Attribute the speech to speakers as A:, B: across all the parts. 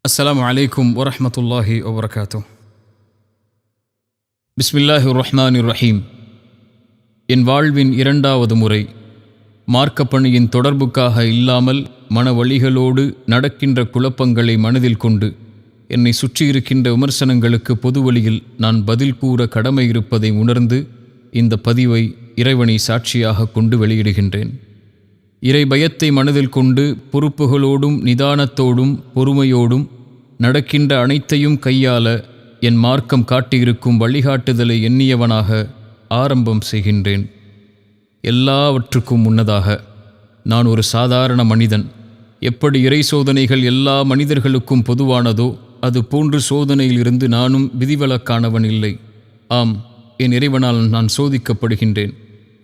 A: அஸ்ஸலாமு அலைக்கும் வரஹ்மத்துல்லாஹி வபரகாத்துஹ். பிஸ்மில்லாஹிர் ரஹ்மானிர் ரஹீம். என் வாழ்வின் இரண்டாவது முறை மார்க்கப்பணியின் தொடர்புக்காக இல்லாமல் மனவழிகளோடு நடக்கின்ற குழப்பங்களை மனதில் கொண்டு என்னை சுற்றியிருக்கின்ற விமர்சனங்களுக்கு பொதுவழியில் நான் பதில் கூற கடமை இருப்பதை உணர்ந்து இந்த பதிவை இறைவனை சாட்சியாக கொண்டு வெளியிடுகின்றேன். இறை பயத்தை மனதில் கொண்டு பொறுப்புகளோடும் நிதானத்தோடும் பொறுமையோடும் நடக்கின்ற அனைத்தையும் கையாள என் மார்க்கம் காட்டியிருக்கும் வழிகாட்டுதலை எண்ணியவனாக ஆரம்பம் செய்கின்றேன். எல்லாவற்றுக்கும் முன்னதாக நான் ஒரு சாதாரண மனிதன். எப்படி இறை சோதனைகள் எல்லா மனிதர்களுக்கும் பொதுவானதோ அது போன்று சோதனையிலிருந்து நானும் விதிவிலக்கானவன் இல்லை. ஆம், என் இறைவனால் நான் சோதிக்கப்படுகின்றேன்.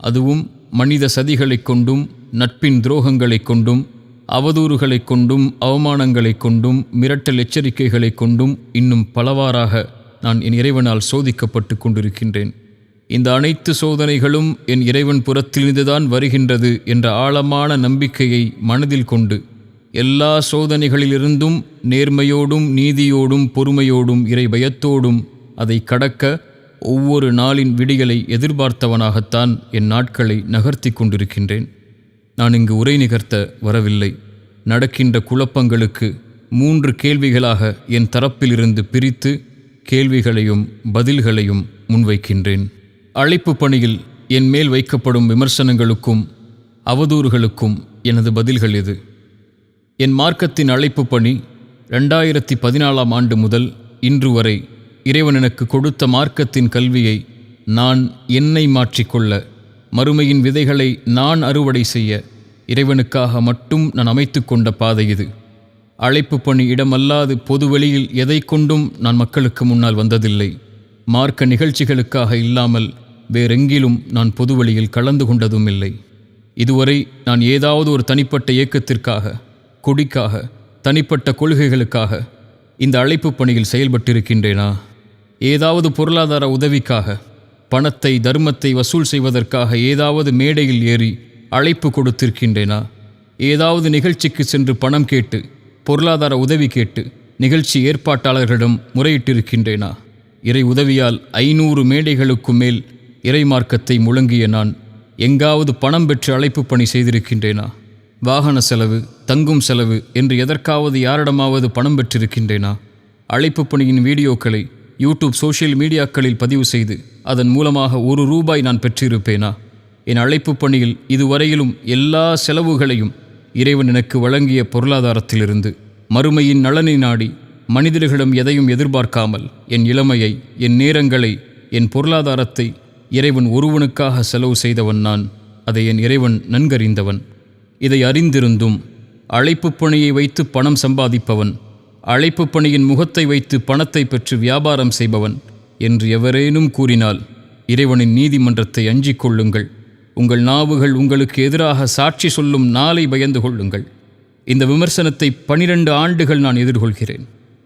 A: அதுவும் மனித சதிகளைக் கொண்டும் நட்பின் துரோகங்களைக் கொண்டும் அவதூறுகளைக் கொண்டும் அவமானங்களைக் கொண்டும் மிரட்டல் எச்சரிக்கைகளைக் கொண்டும் இன்னும் பலவாறாக நான் என் இறைவனால் சோதிக்கப்பட்டு கொண்டிருக்கின்றேன். இந்த அனைத்து சோதனைகளும் என் இறைவன் புறத்திலிருந்துதான் வருகின்றது என்ற ஆழமான நம்பிக்கையை மனதில் கொண்டு எல்லா சோதனைகளிலிருந்தும் நேர்மையோடும் நீதியோடும் பொறுமையோடும் இறை பயத்தோடும் அதை கடக்க ஒவ்வொரு நாளின் விடியலை எதிர்பார்த்தவனாகத்தான் என் நாட்களை நகர்த்தி கொண்டிருக்கின்றேன். நான் இங்கு உரை நிகர்த்த வரவில்லை. நடக்கின்ற குழப்பங்களுக்கு 3 கேள்விகளாக என் தரப்பிலிருந்து பிரித்து கேள்விகளையும் பதில்களையும் முன்வைக்கின்றேன். அழைப்பு பணியில் என் மேல் வைக்கப்படும் விமர்சனங்களுக்கும் அவதூறுகளுக்கும் எனது பதில்கள் எது? என் மார்க்கத்தின் அழைப்பு பணி 2014ஆம் ஆண்டு முதல் இன்று வரை இறைவன் எனக்கு கொடுத்த மார்க்கத்தின் கல்வியை நான் என்னை மாற்றிக்கொள்ள, மறுமையின் விதைகளை நான் அறுவடை செய்ய இறைவனுக்காக மட்டும் நான் அமைத்து கொண்ட பாதை இது. அழைப்பு பணி இடமல்லாது பொதுவெளியில் எதை கொண்டும் நான் மக்களுக்கு முன்னால் வந்ததில்லை. மார்க்க நிகழ்ச்சிகளுக்காக இல்லாமல் வேறெங்கிலும் நான் பொதுவெளியில் கலந்து கொண்டதும் இல்லை. இதுவரை நான் ஏதாவது ஒரு தனிப்பட்ட இயக்கத்திற்காக, கொடிக்காக, தனிப்பட்ட கொள்கைகளுக்காக இந்த அழைப்பு பணியில் செயல்பட்டிருக்கின்றேனா? ஏதாவது பொருளாதார உதவிக்காக, பணத்தை தர்மத்தை வசூல் செய்வதற்காக ஏதாவது மேடையில் ஏறி அழைப்பு கொடுத்திருக்கின்றேனா? ஏதாவது நிகழ்ச்சிக்கு சென்று பணம் கேட்டு பொருளாதார உதவி கேட்டு நிகழ்ச்சி ஏற்பாட்டாளர்களிடம் முறையிட்டிருக்கின்றேனா? இறை உதவியால் 500 மேடைகளுக்கு மேல் இறை மார்க்கத்தை முழங்கிய நான் எங்காவது பணம் பெற்று அழைப்பு பணி செய்திருக்கின்றேனா? வாகன செலவு, தங்கும் செலவு என்று எதற்காவது யாரிடமாவது பணம் பெற்றிருக்கின்றேனா? அழைப்பு பணியின் வீடியோக்களை யூடியூப் சோஷியல் மீடியாக்களில் பதிவு செய்து அதன் மூலமாக ₹1 நான் பெற்றிருப்பேனா? என் அழைப்பு பணியில் இதுவரையிலும் எல்லா செலவுகளையும் இறைவன் எனக்கு வழங்கிய பொருளாதாரத்திலிருந்து மறுமையின் நலனை நாடி மனிதர்களிடம் எதையும் எதிர்பார்க்காமல் என் இளமையை, என் நேரங்களை, என் பொருளாதாரத்தை இறைவன் ஒருவனுக்காக செலவு செய்தவன் நான். அதை என் இறைவன் நன்கறிந்தவன். இதை அறிந்திருந்தும் அழைப்பு பணியை வைத்து பணம் சம்பாதிப்பவன், அழைப்பு பணியின் முகத்தை வைத்து பணத்தை பெற்று வியாபாரம் செய்பவன் என்று எவரேனும் கூறினால் இறைவனின் நீதிமன்றத்தை அஞ்சிக் கொள்ளுங்கள். உங்கள் நாவுகள் உங்களுக்கு எதிராக சாட்சி சொல்லும் நாளை பயந்து கொள்ளுங்கள். இந்த விமர்சனத்தை 12 ஆண்டுகள் நான் எதிர்கொள்கிறேன்.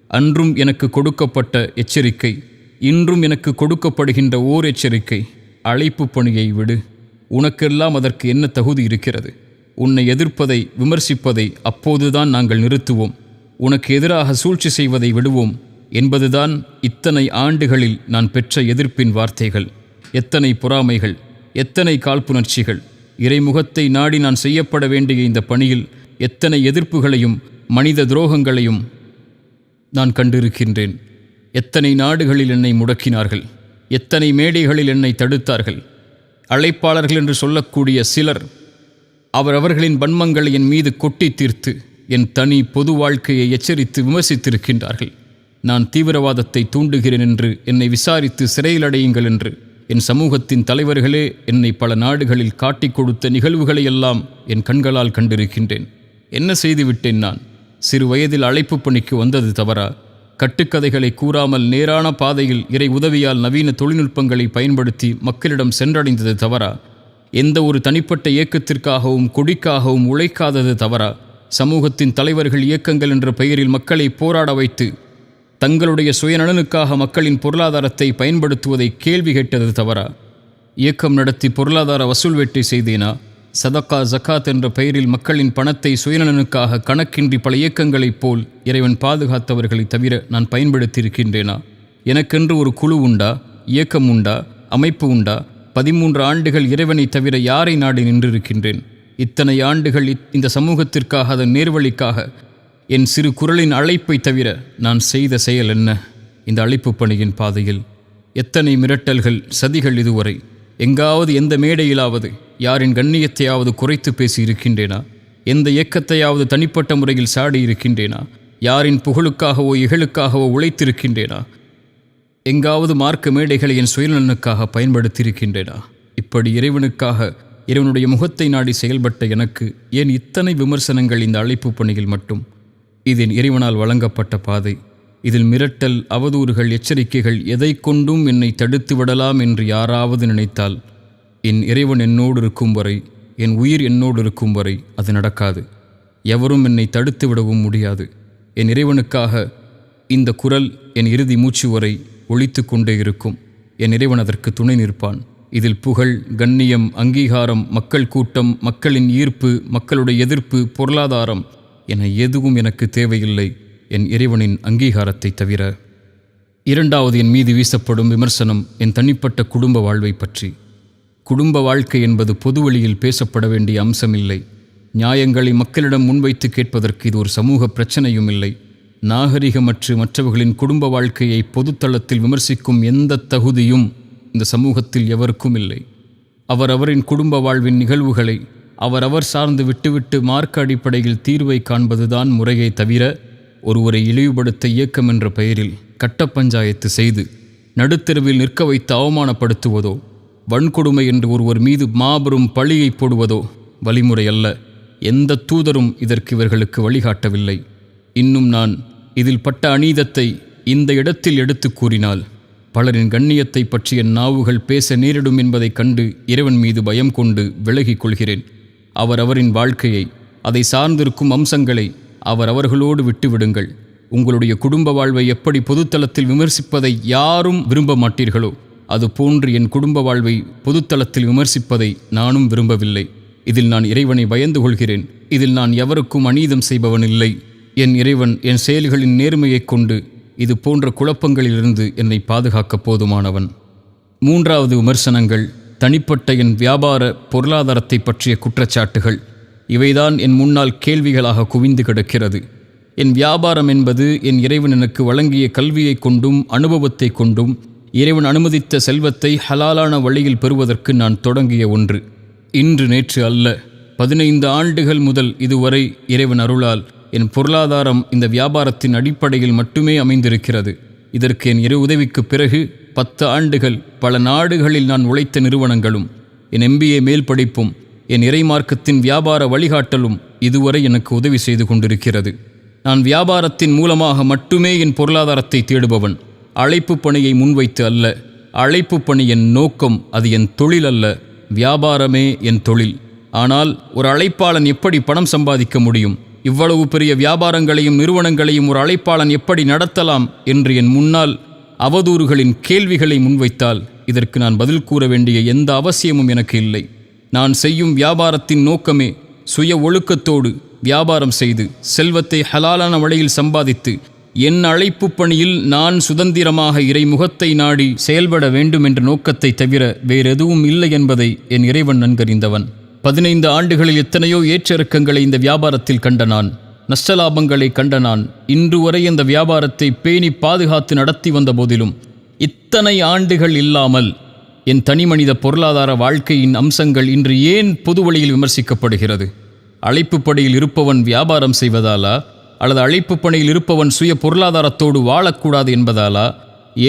A: அன்றும் எனக்கு கொடுக்கப்பட்ட எச்சரிக்கை, இன்றும் எனக்கு கொடுக்கப்படுகின்ற ஓர் எச்சரிக்கை: அழைப்பு பணியை விடு. உனக்கெல்லாம் அதற்கு என்ன தகுதி இருக்கிறது? உன்னை எதிர்ப்பதை, விமர்சிப்பதை அப்போதுதான் நாங்கள் நிறுத்துவோம். உனக்கு எதிராக சூழ்ச்சி செய்வதை விடுவோம் என்பதுதான் இத்தனை ஆண்டுகளில் நான் பெற்ற எதிர்ப்பின் வார்த்தைகள். எத்தனை பொறாமைகள், எத்தனை காழ்ப்புணர்ச்சிகள்! இறைமுகத்தை நாடி நான் செய்யப்பட வேண்டிய இந்த பணியில் எத்தனை எதிர்ப்புகளையும் மனித துரோகங்களையும் நான் கண்டிருக்கின்றேன். எத்தனை நாடுகளில் என்னை முடக்கினார்கள், எத்தனை மேடைகளில் என்னை தடுத்தார்கள். அழைப்பாளர்கள் என்று சொல்லக்கூடிய சிலர் அவரவர்களின் வன்மங்களை என் மீது கொட்டி தீர்த்து என் தனி பொது வாழ்க்கையை எச்சரித்து விமர்சித்திருக்கின்றார்கள். நான் தீவிரவாதத்தை தூண்டுகிறேன் என்று என்னை விசாரித்து சிறையில் அடையுங்கள் என்று என் சமூகத்தின் தலைவர்களே என்னை பல நாடுகளில் காட்டிக் கொடுத்த நிகழ்வுகளையெல்லாம் என் கண்களால் கண்டிருக்கின்றேன். என்ன செய்துவிட்டேன் நான்? சிறு வயதில் அழைப்பு பணிக்கு வந்தது தவறா? கட்டுக்கதைகளை கூறாமல் நேரான பாதையில் இறை உதவியால் நவீன தொழில்நுட்பங்களை பயன்படுத்தி மக்களிடம் சென்றடைந்தது தவறா? எந்த ஒரு தனிப்பட்ட இயக்கத்திற்காகவும் கொடிக்காகவும் உழைக்காதது தவறா? சமூகத்தின் தலைவர்கள் இயக்கங்கள் என்ற பெயரில் மக்களை போராட வைத்து தங்களுடைய சுயநலனுக்காக மக்களின் பொருளாதாரத்தை பயன்படுத்துவதை கேள்வி கேட்டது தவறா? இயக்கம் நடத்தி பொருளாதார வசூல் வேட்டை செய்தேனா? சதக்கா ஜக்காத் என்ற பெயரில் மக்களின் பணத்தை சுயநலனுக்காக கணக்கின்றி பல இயக்கங்களைப் போல் இறைவன் பாதுகாத்தவர்களை தவிர நான் பயன்படுத்தியிருக்கின்றேனா? எனக்கென்று ஒரு குழு உண்டா, இயக்கம் உண்டா, அமைப்பு உண்டா? 13 ஆண்டுகள் இறைவனை தவிர யாரை நாடி நின்றிருக்கின்றேன்? இத்தனை ஆண்டுகள் இந்த சமூகத்திற்காக, அதன் நேர்வழிக்காக என் சிறு குரலின் அழைப்பை தவிர நான் செய்த செயல் என்ன? இந்த அழைப்பு பணியின் பாதையில் எத்தனை மிரட்டல்கள், சதிகள்! இதுவரை எங்காவது, எந்த மேடையிலாவது யாரின் கண்ணியத்தையாவது குறைத்து பேசி இருக்கின்றேனா? எந்த இயக்கத்தையாவது தனிப்பட்ட முறையில் சாடி இருக்கின்றேனா? யாரின் புகழுக்காகவோ இகழுக்காகவோ உழைத்திருக்கின்றேனா? எங்காவது மார்க்க மேடைகளை என் சுயநலனுக்காக பயன்படுத்தியிருக்கின்றேனா? இப்படி இறைவனுக்காக, இறைவனுடைய முகத்தை நாடி செயல்பட்ட எனக்கு ஏன் இத்தனை விமர்சனங்கள் இந்த அழைப்பு பணியில் மட்டும்? இது என் இறைவனால் வழங்கப்பட்ட பாதை. இதில் மிரட்டல், அவதூறுகள், எச்சரிக்கைகள் எதை கொண்டும் என்னை தடுத்து விடலாம் என்று யாராவது நினைத்தால், என் இறைவன் என்னோடு இருக்கும் வரை, என் உயிர் என்னோடு இருக்கும் வரை அது நடக்காது. எவரும் என்னை தடுத்து விடவும் முடியாது. என் இறைவனுக்காக இந்த குரல் என் இறுதி மூச்சு வரை ஒலித்து கொண்டே இருக்கும். என் இறைவன் அதற்கு துணை நிற்பான். இதில் புகழ், கண்ணியம், அங்கீகாரம், மக்கள் கூட்டம், மக்களின் ஈர்ப்பு, மக்களுடைய எதிர்ப்பு, பொருளாதாரம் என எதுவும் எனக்கு தேவையில்லை, என் இறைவனின் அங்கீகாரத்தை தவிர. இரண்டாவது என் மீது வீசப்படும் விமர்சனம் என் தனிப்பட்ட குடும்ப வாழ்வை பற்றி. குடும்ப வாழ்க்கை என்பது பொதுவெளியில் பேசப்பட வேண்டிய அம்சமில்லை. நியாயங்களை மக்களிடம் முன்வைத்து கேட்பதற்கு இது ஒரு சமூக பிரச்சனையும் இல்லை. நாகரிகமற்று மற்றவர்களின் குடும்ப வாழ்க்கையை பொதுத்தளத்தில் விமர்சிக்கும் எந்த தகுதியும் இந்த சமூகத்தில் எவருக்கும் இல்லை. அவரவரின் குடும்ப வாழ்வின் நிகழ்வுகளை அவரவர் சார்ந்து விட்டுவிட்டு மார்க்க அடிப்படையில் தீர்வை காண்பதுதான் முறையை தவிர, ஒருவரை இழிவுபடுத்த இயக்கம் என்ற பெயரில் கட்ட பஞ்சாயத்து செய்து நடுத்தெருவில் நிற்க வைத்து அவமானப்படுத்துவதோ, வன்கொடுமை என்று ஒருவர் மீது மாபெரும் பழியை போடுவதோ வழிமுறை அல்ல. எந்த தூதரும் இதற்கு இவர்களுக்கு வழிகாட்டவில்லை. இன்னும் நான் இதில் பட்ட அநீதத்தை இந்த இடத்தில் எடுத்து கூறினால் பலரின் கண்ணியத்தை பற்றிய நாவுகள் பேச நேரிடும் என்பதைக் கண்டு இறைவன் மீது பயம் கொண்டு விலகிக் கொள்கிறேன். அவரவரின் வாழ்க்கையை, அதை சார்ந்திருக்கும் அம்சங்களை அவரவர்களோடு விட்டுவிடுங்கள். உங்களுடைய குடும்ப வாழ்வை எப்படி பொதுத்தளத்தில் விமர்சிப்பதை யாரும் விரும்ப மாட்டீர்களோ, அதுபோன்று என் குடும்ப வாழ்வை பொதுத்தளத்தில் விமர்சிப்பதை நானும் விரும்பவில்லை. இதில் நான் இறைவனை பயந்து கொள்கிறேன். இதில் நான் எவருக்கும் அநீதம் செய்பவன் இல்லை. என் இறைவன் என் செயல்களின் நேர்மையைக் கொண்டு இது போன்ற குழப்பங்களிலிருந்து என்னை பாதுகாக்க போதுமானவன். மூன்றாவது விமர்சனங்கள் தனிப்பட்ட என் வியாபார பொருளாதாரத்தை பற்றிய குற்றச்சாட்டுகள். இவைதான் என் முன்னால் கேள்விகளாக குவிந்து கிடக்கிறது. என் வியாபாரம் என்பது என் இறைவன் எனக்கு வழங்கிய கல்வியை கொண்டும் அனுபவத்தை கொண்டும் இறைவன் அனுமதித்த செல்வத்தை ஹலாலான வழியில் பெறுவதற்கு நான் தொடங்கிய ஒன்று. இன்று நேற்று அல்ல, 15 ஆண்டுகள் முதல் இதுவரை இறைவன் அருளால் என் பொருளாதாரம் இந்த வியாபாரத்தின் அடிப்படையில் மட்டுமே அமைந்திருக்கிறது. இதற்கு என் இரு உதவிக்கு பிறகு 10 ஆண்டுகள் பல நாடுகளில் நான் உழைத்த நிறுவனங்களும், என் MBA மேல் படிப்பும், என் இறைமார்க்கத்தின் வியாபார வழிகாட்டலும் இதுவரை எனக்கு உதவி செய்து கொண்டிருக்கிறது. நான் வியாபாரத்தின் மூலமாக மட்டுமே என் பொருளாதாரத்தை தேடுபவன். அழைப்பு பணியை முன்வைத்து அல்ல. அழைப்பு பணி என் நோக்கம், அது என் தொழில் அல்ல. வியாபாரமே என் தொழில். ஆனால் ஒரு அழைப்பாளன் எப்படி பணம் சம்பாதிக்க முடியும்? இவ்வளவு பெரிய வியாபாரங்களையும் நிறுவனங்களையும் ஒரு அழைப்பாளன் எப்படி நடத்தலாம் என்று என் முன்னால் அவதூறுகளின் கேள்விகளை முன்வைத்தால் இதற்கு நான் பதில் கூற வேண்டிய எந்த அவசியமும் எனக்கு இல்லை. நான் செய்யும் வியாபாரத்தின் நோக்கமே சுய ஒழுக்கத்தோடு வியாபாரம் செய்து செல்வத்தை ஹலாலான வழியில் சம்பாதித்து என் அழைப்பு பணியில் நான் சுதந்திரமாக இறைமுகத்தை நாடி செயல்பட வேண்டும் என்ற நோக்கத்தை தவிர வேறெதுவும் இல்லை என்பதை என் இறைவன் நன்கறிந்தவன். 15 ஆண்டுகளில் எத்தனையோ ஏற்றிறக்கங்களை இந்த வியாபாரத்தில் கண்ட நான், நஷ்டலாபங்களை கண்ட நான், இன்று வரை இந்த வியாபாரத்தை பேணி பாதுகாத்து நடத்தி வந்த போதிலும் இத்தனை ஆண்டுகள் இல்லாமல் என் தனிமனித பொருளாதார வாழ்க்கையின் அம்சங்கள் இன்று ஏன் பொது வழியில் விமர்சிக்கப்படுகிறது? அழைப்பு பணியில் இருப்பவன் வியாபாரம் செய்வதாலா, அல்லது அழைப்பு பணியில் இருப்பவன் சுய பொருளாதாரத்தோடு வாழக்கூடாது என்பதாலா,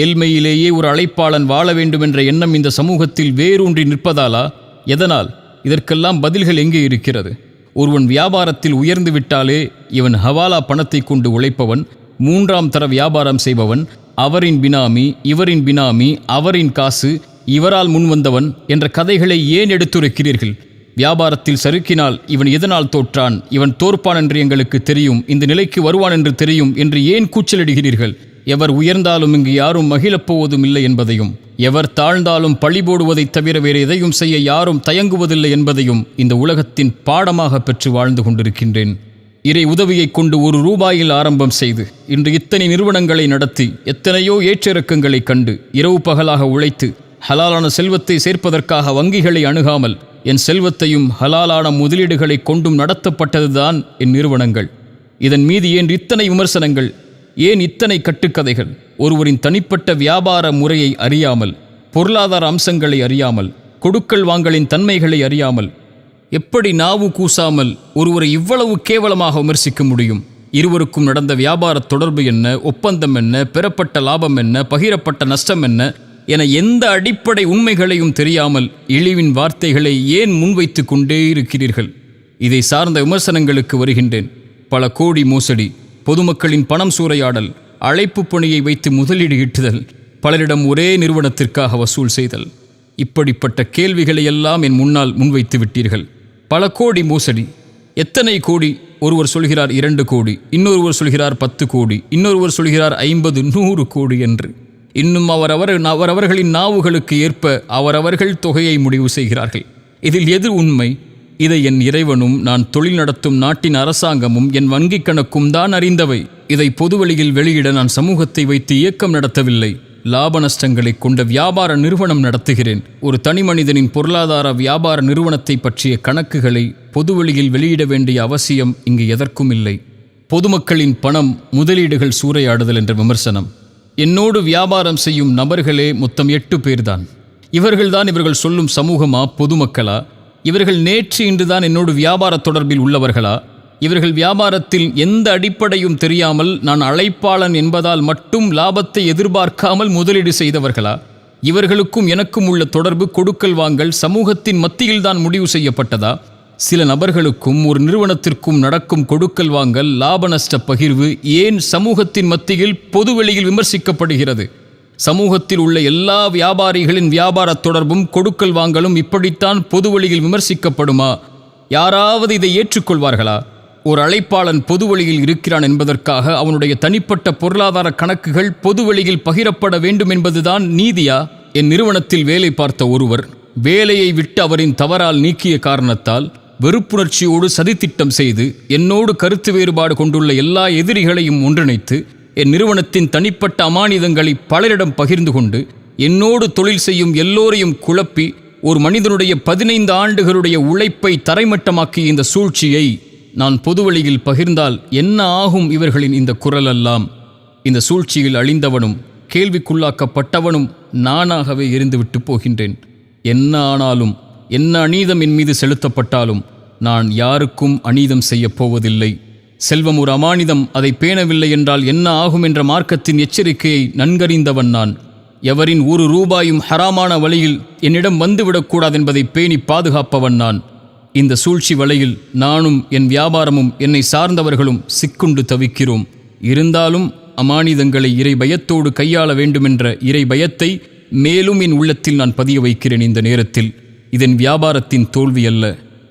A: ஏழ்மையிலேயே ஒரு அழைப்பாளன் வாழ வேண்டும் என்ற எண்ணம் இந்த சமூகத்தில் வேரூன்றி நிற்பதாலா? எதனால்? இதற்கெல்லாம் பதில்கள் எங்கே இருக்கிறது? ஒருவன் வியாபாரத்தில் உயர்ந்து விட்டாலே இவன் ஹவாலா பணத்தை கொண்டு உழைப்பவன், 3ஆம் தர வியாபாரம் செய்பவன், அவரின் பினாமி, இவரின் பினாமி, அவரின் காசு, இவரால் முன்வந்தவன் என்ற கதைகளை ஏன் எடுத்துரைக்கிறீர்கள்? வியாபாரத்தில் சறுக்கினால் இவன் எதனால் தோற்றான், இவன் தோற்பான் என்று எங்களுக்கு தெரியும், இந்த நிலைக்கு வருவான் என்று தெரியும் என்று ஏன் கூச்சலிடுகிறீர்கள்? எவர் உயர்ந்தாலும் இங்கு யாரும் மகிழப் போவதும் இல்லை என்பதையும், எவர் தாழ்ந்தாலும் பழி போடுவதைத் தவிர வேறு எதையும் செய்ய யாரும் தயங்குவதில்லை என்பதையும் இந்த உலகத்தின் பாடமாக பெற்று வாழ்ந்து கொண்டிருக்கின்றேன். இறை உதவியைக் கொண்டு ₹1 ஆரம்பம் செய்து இன்று இத்தனை நிறுவனங்களை நடத்தி எத்தனையோ ஏற்றிறக்கங்களை கண்டு இரவு பகலாக உழைத்து ஹலாலான செல்வத்தை சேர்ப்பதற்காக வங்கிகளை அணுகாமல் என் செல்வத்தையும் ஹலாலான முதலீடுகளை கொண்டும் நடத்தப்பட்டதுதான் என் நிறுவனங்கள். இதன் மீது ஏன் இத்தனை விமர்சனங்கள், ஏன் இத்தனை கட்டுக்கதைகள்? ஒருவரின் தனிப்பட்ட வியாபார முறையை அறியாமல், பொருளாதார அம்சங்களை அறியாமல், கொடுக்கல் வாங்கலின் தன்மைகளை அறியாமல் எப்படி நாவு கூசாமல் ஒருவரை இவ்வளவு கேவலமாக விமர்சிக்க முடியும்? இருவருக்கும் நடந்த வியாபார தொடர்பு என்ன, ஒப்பந்தம் என்ன, பெறப்பட்ட லாபம் என்ன, பகிரப்பட்ட நஷ்டம் என்ன என எந்த அடிப்படை உண்மைகளையும் தெரியாமல் இழிவின் வார்த்தைகளை ஏன் முன்வைத்து கொண்டே இருக்கிறீர்கள்? இதை சார்ந்த விமர்சனங்களுக்கு வருகின்றேன். பல கோடி மோசடி, பொதுமக்களின் பணம் சூறையாடல், அழைப்பு பணியை வைத்து முதலீடு ஈட்டுதல், பலரிடம் ஒரே நிறுவனத்திற்காக வசூல் செய்தல், இப்படிப்பட்ட கேள்விகளை எல்லாம் என் முன்னால் முன்வைத்து விட்டீர்கள். பல கோடி மோசடி, எத்தனை கோடி? ஒருவர் சொல்கிறார் 2 கோடி, இன்னொருவர் சொல்கிறார் 10 கோடி, இன்னொருவர் சொல்கிறார் 50, 100 கோடி என்று. இன்னும் அவரவர்களின் நாவுகளுக்கு ஏற்ப அவரவர்கள் தொகையை முடிவு செய்கிறார்கள். இதில் எது உண்மை? இதை என் இறைவனும் நான் தொழில் நடத்தும் நாட்டின் அரசாங்கமும் என் வங்கிக் கணக்கும் தான் அறிந்தவை. இதை பொதுவெளியில் வெளியிட நான் சமூகத்தை வைத்து இயக்கம் நடத்தவில்லை. லாப நஷ்டங்களை கொண்ட வியாபார நிறுவனம் நடத்துகிறேன். ஒரு தனிமனிதனின் பொருளாதார வியாபார நிறுவனத்தை பற்றிய கணக்குகளை பொதுவெளியில் வெளியிட வேண்டிய அவசியம் இங்கு எதற்கும் இல்லை. பொதுமக்களின் பணம், முதலீடுகள் சூறையாடுதல் என்ற விமர்சனம். என்னோடு வியாபாரம் செய்யும் நபர்களே மொத்தம் 8 பேர்தான். இவர்கள்தான் இவர்கள் சொல்லும் சமூகமா, பொதுமக்களா? இவர்கள் நேற்று இன்றுதான் என்னோடு வியாபார தொடர்பில் உள்ளவர்களா? இவர்கள் வியாபாரத்தில் எந்த அடிப்படையும் தெரியாமல் நான் அழைப்பாளன் என்பதால் மட்டும் லாபத்தை எதிர்பார்க்காமல் முதலீடு செய்தவர்களா? இவர்களுக்கும் எனக்கும் உள்ள தொடர்பு, கொடுக்கல் வாங்கல் சமூகத்தின் மத்தியில்தான் முடிவு செய்யப்பட்டதா? சில நபர்களுக்கும் ஒரு நிறுவனத்திற்கும் நடக்கும் கொடுக்கல் வாங்கல், லாப நஷ்ட பகிர்வு ஏன் சமூகத்தின் மத்தியில் பொதுவெளியில் விமர்சிக்கப்படுகிறது? சமூகத்தில் உள்ள எல்லா வியாபாரிகளின் வியாபார தொடர்பும் கொடுக்கல் வாங்கலும் இப்படித்தான் பொதுவெளியில் விமர்சிக்கப்படுமா? யாராவது இதை ஏற்றுக்கொள்வார்களா? ஒரு அழைப்பாளன் பொதுவெளியில் இருக்கிறான் என்பதற்காக அவனுடைய தனிப்பட்ட பொருளாதார கணக்குகள் பொதுவெளியில் பகிரப்பட வேண்டும் என்பதுதான் நீதியா? என் நிறுவனத்தில் வேலை பார்த்த ஒருவர் வேலையை விட்டு அவரின் தவறால் நீக்கிய காரணத்தால் வெறுப்புணர்ச்சியோடு சதித்திட்டம் செய்து என்னோடு கருத்து வேறுபாடு கொண்டுள்ள எல்லா எதிரிகளையும் ஒன்றிணைத்து என் நிறுவனத்தின் தனிப்பட்ட அமானிதங்களை பலரிடம் பகிர்ந்து கொண்டு என்னோடு தொழில் செய்யும் எல்லோரையும் குழப்பி ஒரு மனிதனுடைய 15 ஆண்டுகளுடைய உழைப்பை தரைமட்டமாக்கிய இந்த சூழ்ச்சியை நான் பொதுவெளியில் பகிர்ந்தால் என்ன ஆகும்? இவர்களின் இந்த குரலெல்லாம். இந்த சூழ்ச்சியில் அழிந்தவனும் கேள்விக்குள்ளாக்கப்பட்டவனும் நானாகவே எரிந்துவிட்டு போகின்றேன். என்ன ஆனாலும், என்ன அநீதம் என் மீது செலுத்தப்பட்டாலும் நான் யாருக்கும் அநீதம் செய்யப் போவதில்லை. செல்வம் ஒரு அமானிதம், அதை பேணவில்லை என்றால் என்ன ஆகும் என்ற மார்க்கத்தின் எச்சரிக்கையை நன்கறிந்தவன் நான். எவரின் ₹1 ஹராமான வழியில் என்னிடம் வந்துவிடக்கூடாது என்பதை பேணி பாதுகாப்பவன் நான். இந்த சூழ்ச்சி வலையில் நானும் என் வியாபாரமும் என்னை சார்ந்தவர்களும் சிக்குண்டு தவிக்கிறோம். இருந்தாலும் அமானிதங்களை இறை பயத்தோடு கையாள வேண்டுமென்ற இறை பயத்தை மேலும் என் உள்ளத்தில் நான் பதிய வைக்கிறேன். இந்த நேரத்தில் இதன் வியாபாரத்தின் தோல்வி அல்ல,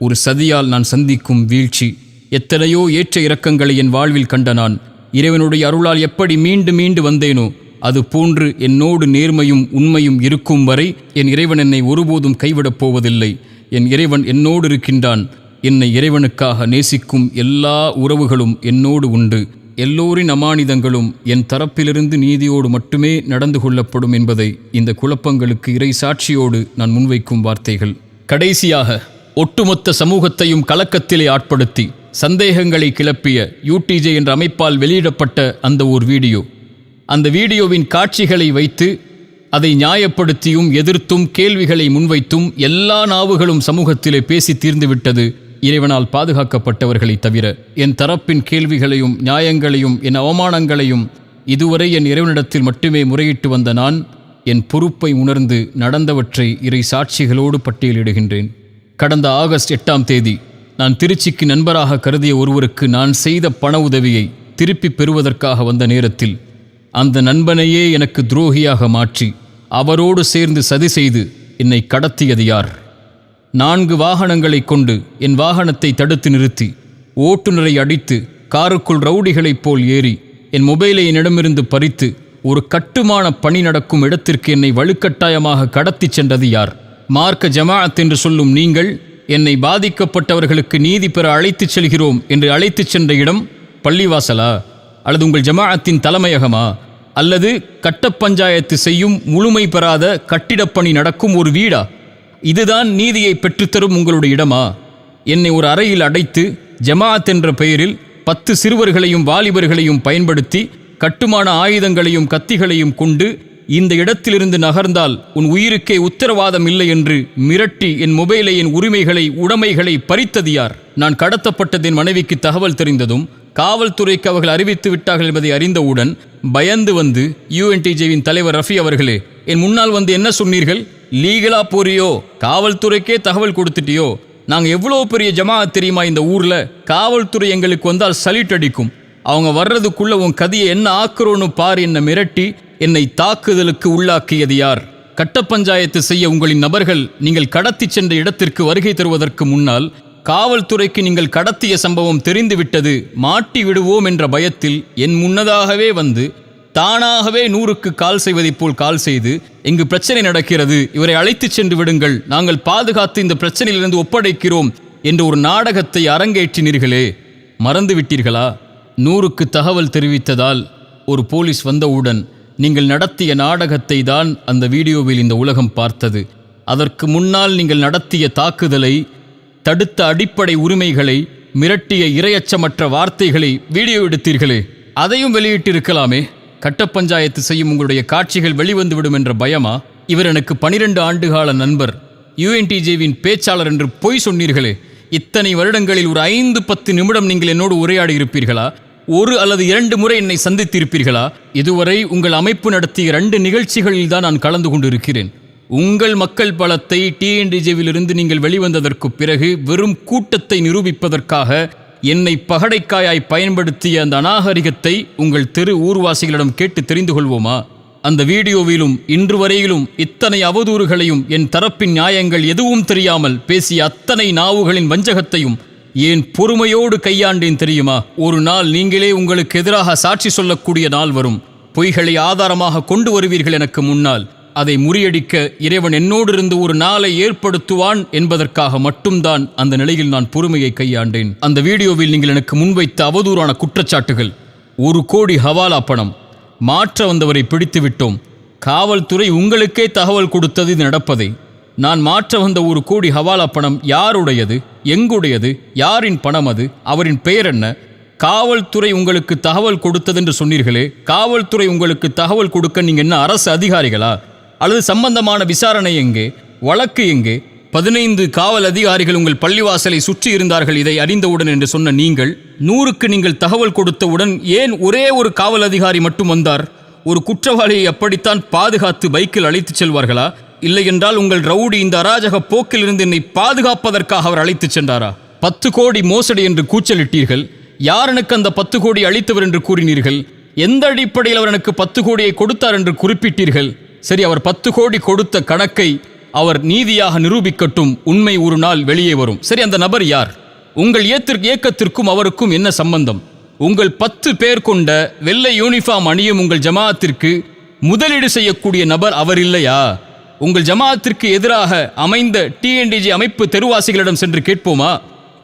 A: ஒரு சதியால் நான் சந்திக்கும் வீழ்ச்சி. எத்தனையோ ஏற்ற இறக்கங்களை என் வாழ்வில் கண்ட நான் இறைவனுடைய அருளால் எப்படி மீண்டு மீண்டு வந்தேனோ அது போன்று என்னோடு நேர்மையும் உண்மையும் இருக்கும் வரை என் இறைவன் என்னை ஒருபோதும் கைவிடப் போவதில்லை. என் இறைவன் என்னோடு இருக்கின்றான். என்னை இறைவனுக்காக நேசிக்கும் எல்லா உறவுகளும் என்னோடு உண்டு. எல்லோரின் அமானிதங்களும் என் தரப்பிலிருந்து நீதியோடு மட்டுமே நடந்து கொள்ளப்படும் என்பதை இந்த குழப்பங்களுக்கு இறை சாட்சியோடு நான் முன்வைக்கும் வார்த்தைகள். கடைசியாக, ஒட்டுமொத்த சமூகத்தையும் கலக்கத்திலே ஆட்படுத்தி சந்தேகங்களை கிளப்பிய UTJ என்ற அமைப்பால் வெளியிடப்பட்ட அந்த ஒரு வீடியோ, அந்த வீடியோவின் காட்சிகளை வைத்து அதை நியாயப்படுத்தியும் எதிர்த்தும் கேள்விகளை முன்வைத்தும் எல்லா நாவுகளும் சமூகத்திலே பேசி தீர்ந்துவிட்டது இறைவனால் பாதுகாக்கப்பட்டவர்களை தவிர. என் தரப்பின் கேள்விகளையும் நியாயங்களையும் என் அவமானங்களையும் இதுவரை என் இறைவனிடத்தில் மட்டுமே முறையிட்டு வந்த நான் என் பொறுப்பை உணர்ந்து நடந்தவற்றை இறை சாட்சிகளோடு பட்டியலிடுகின்றேன். கடந்த ஆகஸ்ட் 8ஆம் தேதி நான் திருச்சிக்கு நண்பராக கருதிய ஒருவருக்கு நான் செய்த பண உதவியை திருப்பி பெறுவதற்காக வந்த நேரத்தில் அந்த நண்பனையே எனக்கு துரோகியாக மாற்றி அவரோடு சேர்ந்து சதி செய்து என்னை கடத்தியது யார்? 4 வாகனங்களை கொண்டு என் வாகனத்தை தடுத்து நிறுத்தி ஓட்டுநரை அடித்து காருக்குள் ரவுடிகளைப் போல் ஏறி என் மொபைலை என்னிடமிருந்து பறித்து ஒரு கட்டுமான பணி நடக்கும் இடத்திற்கு என்னை வலுக்கட்டாயமாக கடத்திச் சென்றது யார்? மார்க்க ஜமாஅத் என்று சொல்லும் நீங்கள் என்னை பாதிக்கப்பட்டவர்களுக்கு நீதி பெற அழைத்துச் செல்கிறோம் என்று அழைத்துச் சென்ற இடம் பள்ளிவாசலா, அல்லது உங்கள் ஜமாஅத்தின் தலைமையகமா, அல்லது கட்ட பஞ்சாயத்து செய்யும் முழுமை பெறாத கட்டிடப்பணி நடக்கும் ஒரு வீடா? இதுதான் நீதியை பெற்றுத்தரும் உங்களுடைய இடமா? என்னை ஒரு அறையில் அடைத்து ஜமாஅத் என்ற பெயரில் 10 சிறுவர்களையும் வாலிபர்களையும் பயன்படுத்தி கட்டுமான ஆயுதங்களையும் கத்திகளையும் கொண்டு இந்த இடத்திலிருந்து நகர்ந்தால் உன் உயிருக்கே உத்தரவாதம் இல்லை என்று மிரட்டி என் மொபைலை, என் உடைமைகளை பறித்தது யார்? நான் கடத்தப்பட்டதின் மனைவிக்கு தகவல் தெரிந்ததும் காவல்துறைக்கு அவர்கள் அறிவித்து விட்டார்கள் என்பதை அறிந்தவுடன் பயந்து வந்து UNTJவின் தலைவர் ரஃபி அவர்களே, என் முன்னால் வந்து என்ன சொன்னீர்கள்? லீகலா போறியோ, காவல்துறைக்கே தகவல் கொடுத்துட்டியோ? நாங்க எவ்வளவு பெரிய ஜமாஅத் தெரியுமா இந்த ஊர்ல? காவல்துறை எங்களுக்கு வந்தால் சல்யூட் அடிக்கும். அவங்க வர்றதுக்குள்ள உன் கதியை என்ன ஆக்குறோன்னு பார் என்ன மிரட்டி என்னை தாக்குதலுக்கு உள்ளாக்கியது யார்? கட்ட பஞ்சாயத்து செய்ய உங்களின் நபர்கள் நீங்கள் கடத்தி சென்ற இடத்திற்கு வருகை தருவதற்கு முன்னால் காவல்துறைக்கு நீங்கள் கடத்திய சம்பவம் தெரிந்துவிட்டது, மாட்டி விடுவோம் என்ற பயத்தில் என் முன்னதாகவே வந்து தானாகவே 100க்கு கால் செய்வதைப் போல் கால் செய்து, இங்கு பிரச்சனை நடக்கிறது, இவரை அழைத்துச் சென்று விடுங்கள், நாங்கள் பாதுகாத்து இந்த பிரச்சனையிலிருந்து ஒப்படைக்கிறோம் என்று ஒரு நாடகத்தை அரங்கேற்றினீர்களே, மறந்து விட்டீர்களா? 100க்கு தகவல் தெரிவித்ததால் ஒரு போலீஸ் வந்தவுடன் நீங்கள் நடத்திய நாடகத்தை தான் அந்த வீடியோவில் இந்த உலகம் பார்த்தது. அதற்கு முன்னால் நீங்கள் நடத்திய தாக்குதலை, தடுத்த அடிப்படை உரிமைகளை, மிரட்டிய இரையச்சமற்ற வார்த்தைகளை வீடியோ எடுத்தீர்களே, அதையும் வெளியிட்டிருக்கலாமே. கட்ட பஞ்சாயத்து செய்யும் உங்களுடைய காட்சிகள் வெளிவந்துவிடும் என்ற பயமா? இவர் எனக்கு 12 ஆண்டுகால நண்பர், UNTJவின் பேச்சாளர் என்று பொய் சொன்னீர்களே. இத்தனை வருடங்களில் ஒரு 5-10 நிமிடம் நீங்கள் என்னோடு உரையாடி இருப்பீர்களா? 1 அல்லது 2 முறை என்னை சந்தித்திருப்பீர்களா? இதுவரை உங்கள் அமைப்பு நடத்திய 2 நிகழ்ச்சிகளில் தான் நான் கலந்து கொண்டிருக்கிறேன். உங்கள் மக்கள் பலத்தை TNTJவிலிருந்து நீங்கள் வெளிவந்ததற்கு பிறகு வெறும் கூட்டத்தை நிரூபிப்பதற்காக என்னை பகடைக்காயாய் பயன்படுத்திய அந்த அநாகரிகத்தை உங்கள் தெரு ஊர்வாசிகளிடம் கேட்டு தெரிந்து கொள்வோமா? அந்த வீடியோவிலும் இன்று வரையிலும் இத்தனை அவதூறுகளையும் என் தரப்பின் நியாயங்கள் எதுவும் தெரியாமல் பேசிய அத்தனை நாவுகளின் வஞ்சகத்தையும் ஏன் பொறுமையோடு கையாண்டேன் தெரியுமா? ஒரு நாள் நீங்களே உங்களுக்கு எதிராக சாட்சி சொல்லக்கூடிய நாள் வரும். பொய்களை ஆதாரமாக கொண்டு வருவீர்கள் எனக்கு முன்னால். அதை முறியடிக்க இறைவன் என்னோடு இருந்து ஒரு நாளை ஏற்படுத்துவான் என்பதற்காக மட்டும்தான் அந்த நிலையில் நான் பொறுமையை கையாண்டேன். அந்த வீடியோவில் நீங்கள் எனக்கு முன்வைத்த அவதூறான குற்றச்சாட்டுகள், 1 கோடி ஹவாலா பணம், மாற்ற வந்தவரை பிடித்து விட்டோம், காவல்துறை உங்களுக்கே தகவல் கொடுத்தது இது நடப்பதை, நான் மாற்ற வந்த 1 கோடி ஹவாலா பணம் யாருடையது, எங்குடையது, யாரின் பணம் அது, அவரின் பெயர் என்ன, காவல்துறை உங்களுக்கு தகவல் கொடுத்ததென்று சொன்னீர்களே, காவல்துறை உங்களுக்கு தகவல் கொடுக்க நீங்க என்ன அரசு அதிகாரிகளா? அல்லது சம்பந்தமான விசாரணை எங்கே, வழக்கு எங்கே? 15 காவல் அதிகாரிகள் உங்கள் பள்ளிவாசலை சுற்றி இருந்தார்கள் இதை அறிந்தவுடன் என்று சொன்ன நீங்கள், 100க்கு நீங்கள் தகவல் கொடுத்தவுடன் ஏன் ஒரே ஒரு காவல் அதிகாரி மட்டும் வந்தார்? ஒரு குற்றவாளியை அப்படித்தான் பாதுகாத்து பைக்கில் அழைத்துச் செல்வார்களா? இல்லை என்றால் உங்கள் ரவுடி இந்த அராஜக போக்கிலிருந்து என்னை பாதுகாப்பதற்காக அவர் அழைத்துச் சென்றாரா? 10 கோடி மோசடி என்று கூச்சலிட்டீர்கள். யார் எனக்கு அந்த 10 கோடி அளித்தவர் என்று கூறினீர்கள்? எந்த அடிப்படையில் அவர் எனக்கு 10 கோடியை கொடுத்தார் என்று குறிப்பிட்டீர்கள்? சரி, அவர் 10 கோடி கொடுத்த கணக்கை அவர் நீதியாக நிரூபிக்கட்டும், உண்மை ஒரு நாள் வெளியே வரும். சரி, அந்த நபர் யார்? உங்கள் இயக்கத்திற்கும் அவருக்கும் என்ன சம்பந்தம்? உங்கள் 10 பேர் கொண்ட வெள்ளை யூனிஃபார்ம் அணியும் உங்கள் ஜமாஅத்திற்கு முதலீடு செய்யக்கூடிய நபர் அவர் இல்லையா? உங்கள் ஜமாஅத்திற்கு எதிராக அமைந்த TNTJ அமைப்பு தெருவாசிகளிடம் சென்று கேட்போமா?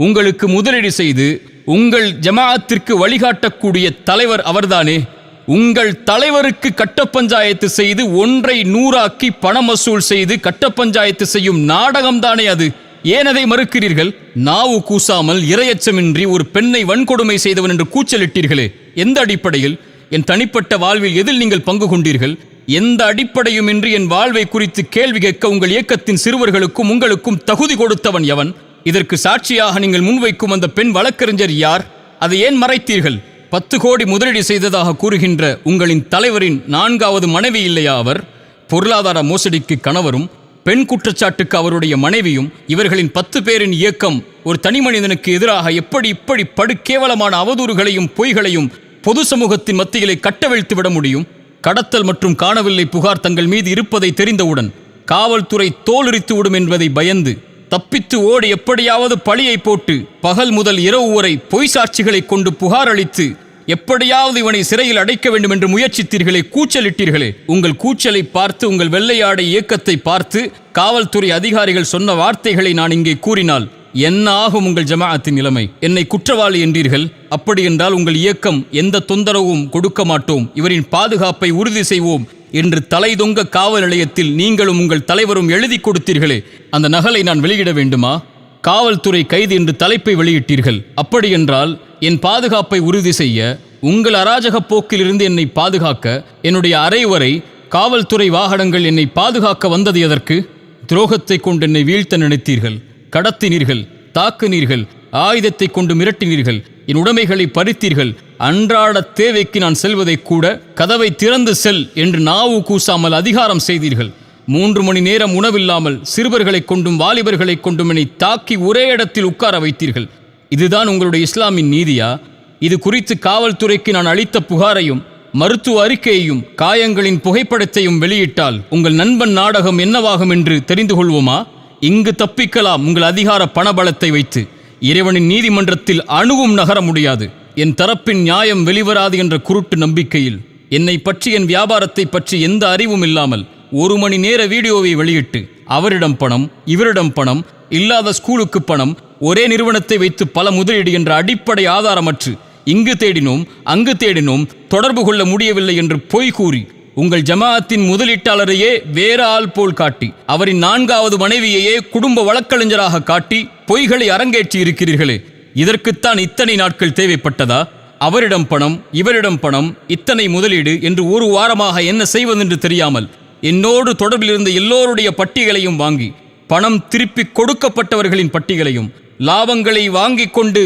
A: உங்களுக்கு முதலீடு செய்து உங்கள் ஜமாஅத்திற்கு வழிகாட்டக்கூடிய தலைவர் அவர்தானே. உங்கள் தலைவருக்கு கட்ட பஞ்சாயத்து செய்து 1ஐ 100ஆக்கி பணம் வசூல் செய்து கட்ட பஞ்சாயத்து செய்யும் நாடகம்தானே அது. ஏன் அதை மறுக்கிறீர்கள்? நாவு கூசாமல் இரையச்சமின்றி ஒரு பெண்ணை வன்கொடுமை செய்தவன் என்று கூச்சலிட்டீர்களே, எந்த அடிப்படையில்? என் தனிப்பட்ட வாழ்வில் எதில் நீங்கள் பங்கு கொண்டீர்கள்? எந்த அடிப்படையுமின்றி என் வாழ்வை குறித்து கேள்வி கேட்க உங்கள் இயக்கத்தின் சிறுவர்களுக்கும் உங்களுக்கும் தகுதி கொடுத்தவன் எவன்? இதற்கு சாட்சியாக நீங்கள் முன்வைக்கும் அந்த பெண் வழக்கறிஞர் யார்? அதை ஏன் மறைத்தீர்கள்? 10 கோடி முதலீடு செய்ததாக கூறுகின்ற உங்களின் தலைவரின் 4வது மனைவி இல்லையா அவர்? பொருளாதார மோசடிக்கு கணவரும் பெண் குற்றச்சாட்டுக்கு அவருடைய மனைவியும் இவர்களின் 10 பேரின் இயக்கம் ஒரு தனி மனிதனுக்கு எதிராக இப்படி படுகேவலமான அவதூறுகளையும் பொய்களையும் பொது சமூகத்தின் மத்தியிலே கட்டவிழ்த்து விட முடியும்? கடத்தல் மற்றும் காணவில்லை புகார் தங்கள் மீது இருப்பதை தெரிந்தவுடன் காவல்துறை தோலுரித்து விடும் என்பதை பயந்து தப்பித்து ஓடி எப்படியாவது பழியை போட்டு பகல் முதல் இரவு வரை பொய் சாட்சிகளை கொண்டு புகார் அளித்து எப்படியாவது இவனை சிறையில் அடைக்க வேண்டும் என்று முயற்சித்தீர்களே, கூச்சலிட்டீர்களே. உங்கள் கூச்சலை பார்த்து, உங்கள் வெள்ளையாடை இயக்கத்தை பார்த்து காவல்துறை அதிகாரிகள் சொன்ன வார்த்தைகளை நான் இங்கே கூறினால் என்ன ஆகும் உங்கள் ஜமாஅத்தின் நிலைமை? என்னை குற்றவாளி என்றீர்கள். அப்படி என்றால் உங்கள் இயக்கம் எந்த தொந்தரவும் கொடுக்க மாட்டோம், இவரின் பாதுகாப்பை உறுதி செய்வோம் என்று தலைதொங்க காவல் நிலையத்தில் நீங்களும் உங்கள் தலைவரும் எழுதி கொடுத்தீர்களே, அந்த நகலை நான் வெளியிட வேண்டுமா? காவல்துறை கைது என்று தலைப்பை வெளியிட்டீர்கள். அப்படி என்றால் என் பாதுகாப்பை உறுதி செய்ய, உங்கள் அராஜக போக்கிலிருந்து என்னை பாதுகாக்க என்னுடைய அறை வரை காவல்துறை வாகனங்கள் என்னை பாதுகாக்க வந்தது எதற்கு? துரோகத்தை கொண்டு என்னை வீழ்த்த நினைத்தீர்கள், கடத்தினீர்கள், தாக்குனீர்கள், ஆயுதத்தை கொண்டு மிரட்டினீர்கள், என் உடைமைகளை பறித்தீர்கள். அன்றாட தேவைக்கு நான் செல்வதை கூட கதவை திறந்து செல் என்று நாவு கூசாமல் அதிகாரம் செய்தீர்கள். 3 மணி நேரம் உணவில்லாமல் சிறுவர்களை கொண்டும் வாலிபர்களை கொண்டும் என்னை தாக்கி ஒரே இடத்தில் உட்கார வைத்தீர்கள். இதுதான் உங்களுடைய இஸ்லாமின் நீதியா? இது குறித்து காவல்துறைக்கு நான் அளித்த புகாரையும் மருத்துவ அறிக்கையையும் காயங்களின் புகைப்படத்தையும் வெளியிட்டால் உங்கள் நண்பன் நாடகம் என்னவாகும் என்று தெரிந்து கொள்வோமா? இங்கு தப்பிக்கலாம் உங்கள் அதிகார பணபலத்தை வைத்து. இறைவனின் நீதிமன்றத்தில் அணுவும் நகர முடியாது. என் தரப்பின் நியாயம் வெளிவராது என்ற குருட்டு நம்பிக்கையில் என்னை பற்றி, என் வியாபாரத்தை பற்றி எந்த அறிவும் இல்லாமல் 1 மணி நேர வீடியோவை வெளியிட்டு அவரிடம் பணம், இவரிடம் பணம், இல்லாத ஸ்கூலுக்கு பணம், ஒரே நிறுவனத்தை வைத்து பல முதலீடு என்ற அடிப்படை ஆதாரமற்று இங்கு தேடினோம் அங்கு தேடினோம், தொடர்பு கொள்ள முடியவில்லை என்று பொய் கூறி உங்கள் ஜமாஅத்தின் முதலீட்டாளரையே வேற ஆள் போல் காட்டி, அவரின் 4வது மனைவியையே குடும்ப வழக்கறிஞராக காட்டி பொய்களை அரங்கேற்றி இருக்கிறீர்களே, இதற்குத்தான் இத்தனை நாட்கள் தேவைப்பட்டதா? அவரிடம் பணம், இவரிடம் பணம், இத்தனை முதலீடு என்று 1 வாரமாக என்ன செய்வதென்று தெரியாமல் என்னோடு தொடர்பில் இருந்த எல்லோருடைய பட்டியலையும் வாங்கி, பணம் திருப்பி கொடுக்கப்பட்டவர்களின் பட்டியலையும், லாபங்களை வாங்கி கொண்டு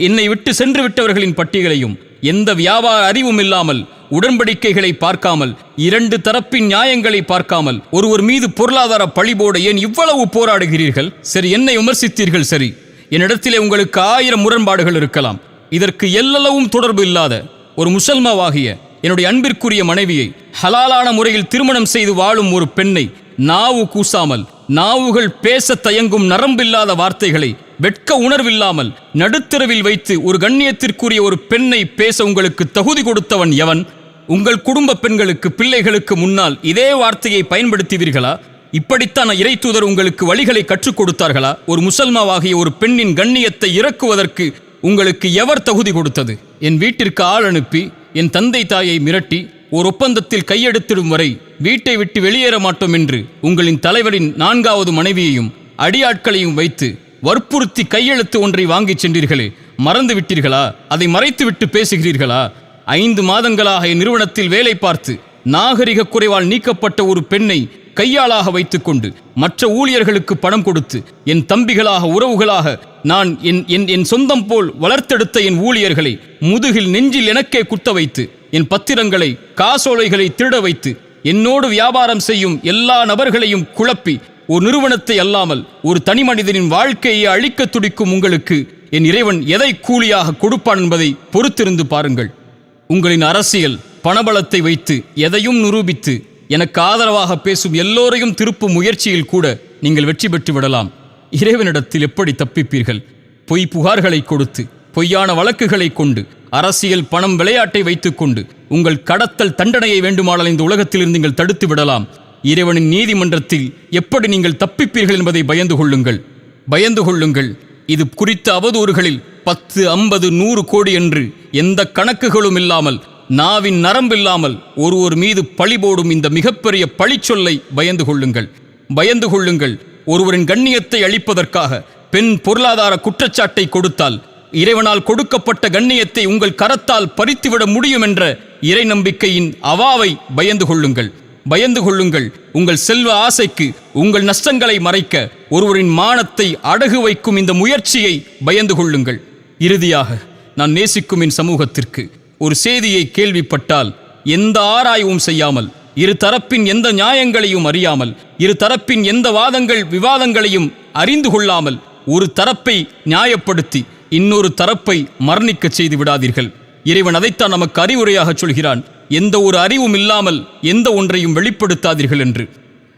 A: என்னை விட்டு சென்று விட்டவர்களின் பட்டியலையும், எந்த வியாபார அறிவும் இல்லாமல், உடன்படிக்கைகளை பார்க்காமல், 2 தரப்பின் நியாயங்களை பார்க்காமல் ஒருவர் மீது பொருளாதார பழிபோட ஏன் இவ்வளவு போராடுகிறீர்கள்? சரி, என்னை விமர்சித்தீர்கள். சரி, என்னிடத்திலே உங்களுக்கு 1000 முரண்பாடுகள் இருக்கலாம். இதற்கு எல்லளவும் தொடர்பு இல்லாத ஒரு முசல்மாவாகிய என்னுடைய அன்பிற்குரிய மனைவியை ஹலாலான முறையில் திருமணம் செய்து வாழும் ஒரு பெண்ணை நாவு கூசாமல், நாவுகள் பேச தயங்கும் நரம்பில்லாத வார்த்தைகளை வெட்க உணர்வில்லாமல் நடுத்தரவில் வைத்து ஒரு கண்ணியத்திற்குரிய ஒரு பெண்ணை பேச உங்களுக்கு தகுதி கொடுத்தவன் எவன்? உங்கள் குடும்ப பெண்களுக்கு, பிள்ளைகளுக்கு முன்னால் இதே வார்த்தையை பயன்படுத்துவீர்களா? இப்படித்தான் இறை தூதர் உங்களுக்கு வழிகளை கற்றுக் கொடுத்தார்களா? ஒரு முசல்மாவாகிய ஒரு பெண்ணின் கண்ணியத்தை இறக்குவதற்கு உங்களுக்கு எவர் தகுதி கொடுத்தது? என் வீட்டிற்கு ஆள் அனுப்பி என் தந்தை தாயை மிரட்டி ஒரு ஒப்பந்தத்தில் கையெடுத்திடும் வரை வீட்டை விட்டு வெளியேற மாட்டோம் என்று உங்களின் தலைவரின் 4வது மனைவியையும் அடியாட்களையும் வைத்து வற்புறுத்தி கையெழுத்து ஒன்றை வாங்கிச் சென்றீர்களே, மறந்து விட்டீர்களா? அதை மறைத்துவிட்டு பேசுகிறீர்களா? 5 மாதங்களாக என் நிறுவனத்தில் வேலை பார்த்து நாகரிக குறைவால் நீக்கப்பட்ட ஒரு பெண்ணை கையாளாக வைத்துக்கொண்டு மற்ற ஊழியர்களுக்கு பணம் கொடுத்து என் தம்பிகளாக, உறவுகளாக நான் என் சொந்தம் போல் வளர்த்தெடுத்த என் ஊழியர்களை முதுகில் நெஞ்சில் எனக்கே குத்த வைத்து, என் பத்திரங்களை, காசோலைகளை திருட வைத்து, என்னோடு வியாபாரம் செய்யும் எல்லா நபர்களையும் குழப்பி, ஒரு நிறுவனத்தை அல்லாமல் ஒரு தனி மனிதனின் வாழ்க்கையை அழிக்க துடிக்கும் உங்களுக்கு என் இறைவன் எதை கூலியாக கொடுப்பான் என்பதை பொறுத்திருந்து பாருங்கள். உங்களின் அரசியல் பணபலத்தை வைத்து எதையும் நிரூபித்து எனக்கு ஆதரவாக பேசும் எல்லோரையும் திருப்பும் முயற்சியில் கூட நீங்கள் வெற்றி பெற்று விடலாம். இறைவனிடத்தில் எப்படி தப்பிப்பீர்கள்? பொய் புகார்களை கொடுத்து, பொய்யான வழக்குகளை கொண்டு, அரசியல் பணம் விளையாட்டை வைத்துக்கொண்டு உங்கள் கடத்தல் தண்டனையை வேண்டுமானால் இந்த உலகத்திலிருந்து நீங்கள் தடுத்து விடலாம். இறைவனின் நீதிமன்றத்தில் எப்படி நீங்கள் தப்பிப்பீர்கள் என்பதை பயந்து கொள்ளுங்கள், பயந்து கொள்ளுங்கள். இது குறித்த அவதூறுகளில் 10, 50, 100 கோடி என்று எந்த கணக்குகளும் இல்லாமல், நாவின் நரம்பில்லாமல் ஒருவர் மீது பழி போடும் இந்த மிகப்பெரிய பழிச்சொல்லை பயந்து கொள்ளுங்கள், பயந்து கொள்ளுங்கள். ஒருவரின் கண்ணியத்தை அளிப்பதற்காக பெண் பொருளாதார குற்றச்சாட்டை கொடுத்தால் இறைவனால் கொடுக்கப்பட்ட கண்ணியத்தை உங்கள் கரத்தால் பறித்துவிட முடியும் என்ற இறை நம்பிக்கையின் அவாவை பயந்து கொள்ளுங்கள், பயந்து கொள்ளுங்கள். உங்கள் செல்வ ஆசைக்கு உங்கள் நஷ்டங்களை மறைக்க ஒருவரின் மானத்தை அடகு வைக்கும் இந்த முயற்சியை பயந்து கொள்ளுங்கள். இறுதியாக, நான் நேசிக்கும் என் சமூகத்திற்கு ஒரு செய்தியை கேள்விப்பட்டால் எந்த ஆராய்வும் செய்யாமல், 2 தரப்பின் எந்த நியாயங்களையும் அறியாமல், 2 தரப்பின் எந்த வாதங்கள் விவாதங்களையும் அறிந்து கொள்ளாமல் ஒரு தரப்பை நியாயப்படுத்தி இன்னொரு தரப்பை மரணிக்க செய்து விடாதீர்கள். இறைவன் அதைத்தான் நமக்கு அறிவுரையாக சொல்கிறான். எந்த ஒரு அறிவும் இல்லாமல் எந்த ஒன்றையும் வெளிப்படுத்தாதீர்கள் என்று.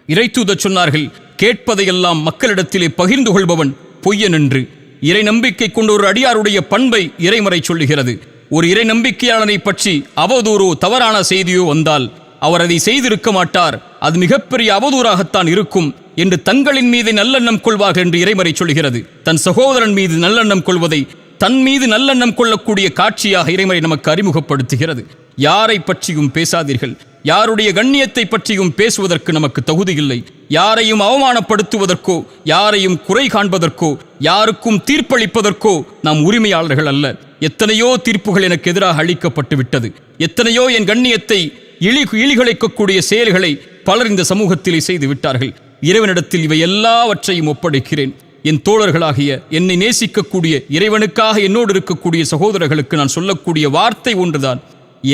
A: இறைத்தூதர் சொன்னார்கள், கேட்பதையெல்லாம் மக்களிடத்திலே பகிர்ந்து கொள்பவன் பொய்யன் என்று. இறை நம்பிக்கை கொண்ட ஒரு அடியாருடைய பண்பை இறைமறை சொல்லுகிறது. ஒரு இறை நம்பிக்கையாளனை பற்றி அவதூறோ தவறான செய்தியோ வந்தால் அவர் அதை செய்திருக்க மாட்டார், அது மிகப்பெரிய அவதூறாகத்தான் இருக்கும் என்று தங்களின் மீது நல்லெண்ணம் கொள்வார்கள் என்று இறைமறை சொல்கிறது. தன் சகோதரன் மீது நல்லெண்ணம் கொள்வதை தன் மீது நல்லெண்ணம் கொள்ளக்கூடிய காட்சியாக இறைமறை நமக்கு அறிமுகப்படுத்துகிறது. யாரை பற்றியும் பேசாதீர்கள், யாருடைய கண்ணியத்தை பற்றியும் பேசுவதற்கு நமக்கு தகுதி இல்லை. யாரையும் அவமானப்படுத்துவதற்கோ யாரையும் குறை காண்பதற்கோ யாருக்கும் தீர்ப்பளிப்பதற்கோ நாம் உரிமையாளர்கள் அல்ல. எத்தனையோ தீர்ப்புகள் எனக்கு எதிராக அளிக்கப்பட்டு விட்டது. எத்தனையோ என் கண்ணியத்தை இழிகுலைக்கக்கூடிய செயல்களை பலர் இந்த சமூகத்திலே செய்து விட்டார்கள். இறைவனிடத்தில் இவை எல்லாவற்றையும் ஒப்படைக்கிறேன். என் தோழர்களாகிய என்னை நேசிக்கக்கூடிய இறைவனுக்காக என்னோடு இருக்கக்கூடிய சகோதரர்களுக்கு நான் சொல்லக்கூடிய வார்த்தை ஒன்றுதான்,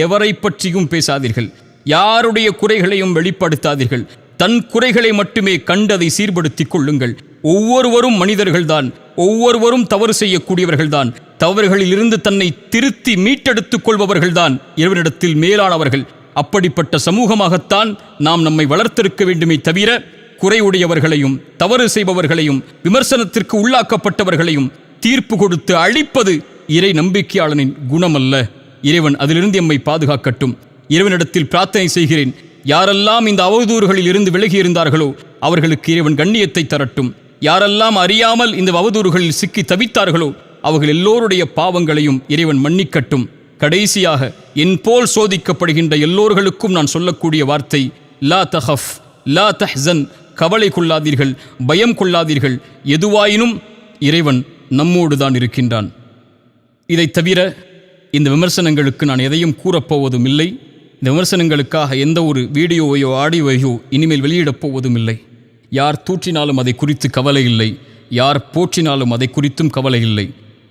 A: எவரை பற்றியும் பேசாதீர்கள், யாருடைய குறைகளையும் வெளிப்படுத்தாதீர்கள். தன் குறைகளை மட்டுமே கண்டதை சீர்படுத்திக் கொள்ளுங்கள். ஒவ்வொருவரும் மனிதர்கள்தான், ஒவ்வொருவரும் தவறு செய்யக்கூடியவர்கள்தான். தவறுகளிலிருந்து தன்னை திருத்தி மீட்டெடுத்துக் கொள்பவர்கள்தான் இறைவனிடத்தில் மேலானவர்கள். அப்படிப்பட்ட சமூகமாகத்தான் நாம் நம்மை வளர்த்திருக்க வேண்டுமே தவிர குறையுடையவர்களையும் தவறு செய்பவர்களையும் விமர்சனத்திற்கு உள்ளாக்கப்பட்டவர்களையும் தீர்ப்பு கொடுத்து அழிப்பது இறை நம்பிக்கையாளனின் குணமல்ல. இறைவன் அதிலிருந்து எம்மை பாதுகாக்கட்டும். இறைவனிடத்தில் பிரார்த்தனை செய்கிறேன், யாரெல்லாம் இந்த அவதூறுகளில் இருந்து விலகியிருந்தார்களோ அவர்களுக்கு இறைவன் கண்ணியத்தை தரட்டும். யாரெல்லாம் அறியாமல் இந்த அவதூறுகளில் சிக்கி தவித்தார்களோ அவர்கள் எல்லோருடைய பாவங்களையும் இறைவன் மன்னிக்கட்டும். கடைசியாக என் போல் சோதிக்கப்படுகின்ற எல்லோர்களுக்கும் நான் சொல்லக்கூடிய வார்த்தை, லா தஹஃப் லா தஹ்சன், கவலை கொள்ளாதீர்கள், பயம் கொள்ளாதீர்கள். எதுவாயினும் இறைவன் நம்மோடு தான் இருக்கின்றான். இதை தவிர இந்த விமர்சனங்களுக்கு நான் எதையும் கூறப்போவதும் இல்லை. இந்த விமர்சனங்களுக்காக எந்த ஒரு வீடியோவையோ ஆடியோவையோ இனிமேல் வெளியிடப் போவதும் இல்லை. யார் தூற்றினாலும் அதை குறித்து கவலை இல்லை, யார் போற்றினாலும் அதை குறித்தும் கவலை இல்லை.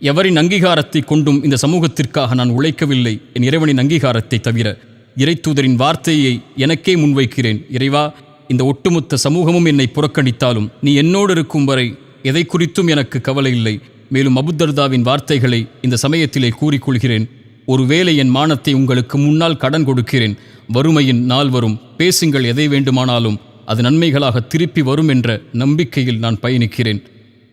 A: எவரின் அங்கீகாரத்தை கொண்டும் இந்த சமூகத்திற்காக நான் உழைக்கவில்லை, என் இறைவனின் அங்கீகாரத்தை தவிர. இறைத்தூதரின் வார்த்தையை எனக்கே முன்வைக்கிறேன். இறைவா, இந்த ஒட்டுமொத்த சமூகமும் என்னை புறக்கணித்தாலும் நீ என்னோடு இருக்கும் வரை எதை குறித்தும் எனக்கு கவலை இல்லை. மேலும் அபூதர்தாவின் வார்த்தைகளை இந்த சமயத்திலே கூறிக்கொள்கிறேன். ஒருவேளை என் மானத்தை உங்களுக்கு முன்னால் கடன் கொடுக்கிறேன். வறுமையின் நாள் வரும், பேசுங்கள், எதை வேண்டுமானாலும் அது நன்மைகளாக திருப்பி வரும் என்ற நம்பிக்கையில் நான் பயணிக்கிறேன்.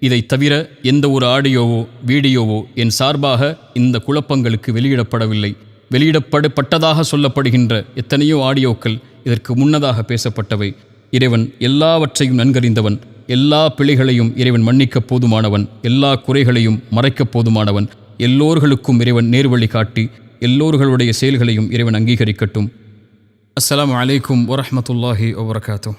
A: இதை தவிர எந்த ஒரு ஆடியோவோ வீடியோவோ என் சார்பாக இந்த குழப்பங்களுக்கு வெளியிடப்படவில்லை. வெளியிடப்பட்டதாக சொல்லப்படுகின்ற எத்தனையோ ஆடியோக்கள் இதற்கு முன்னதாக பேசப்பட்டவை. இறைவன் எல்லாவற்றையும் நன்கறிந்தவன். எல்லா பிழைகளையும் இறைவன் மன்னிக்கப் போதுமானவன். எல்லா குறைகளையும் மறைக்கப் போதுமானவன். எல்லோர்களுக்கும் இறைவன் நேர்வழி காட்டி எல்லோர்களுடைய செயல்களையும் இறைவன் அங்கீகரிக்கட்டும். அஸ்ஸலாமு அலைக்கும் வரஹ்மத்துல்லாஹி வபரகாத்துஹு.